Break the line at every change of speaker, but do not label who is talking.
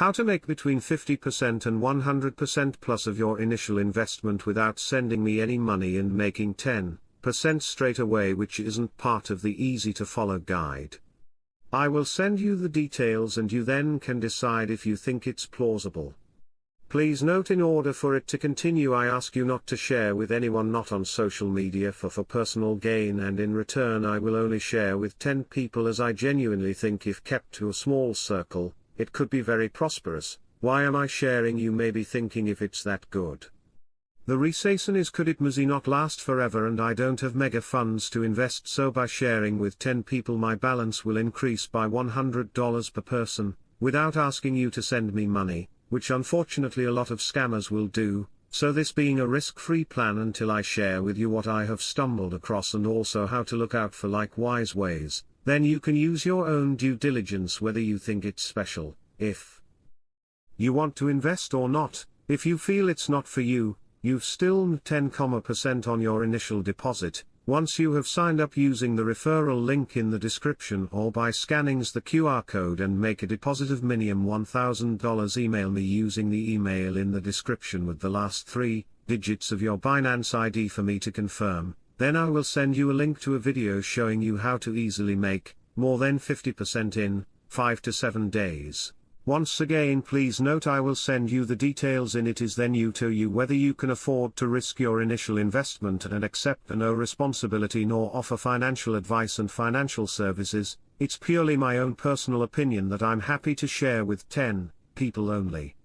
How to make between 50% and 100% plus of your initial investment without sending me any money and making 10% straight away, which isn't part of the easy to follow guide. I will send you the details and you then can decide if you think it's plausible. Please note, in order for it to continue, I ask you not to share with anyone not on social media for personal gain, and in return I will only share with 10 people, as I genuinely think if kept to a small circle, it could be very prosperous. Why am I sharing, you may be thinking, if it's that good? The reason is, could it not last forever, and I don't have mega funds to invest, so by sharing with 10 people my balance will increase by $100 per person, without asking you to send me money, which unfortunately a lot of scammers will do, so this being a risk-free plan until I share with you what I have stumbled across and also how to look out for likewise ways, then you can use your own due diligence whether you think it's special, if you want to invest or not. If you feel it's not for you, you've still 10% on your initial deposit, once you have signed up using the referral link in the description or by scanning the QR code and make a deposit of minimum $1,000. Email me using the email in the description with the last 3 digits of your Binance ID for me to confirm, then I will send you a link to a video showing you how to easily make more than 50% in 5 to 7 days. Once again, please note, I will send you the details in it is then you to you whether you can afford to risk your initial investment and accept no responsibility nor offer financial advice and financial services. It's purely my own personal opinion that I'm happy to share with 10 people only.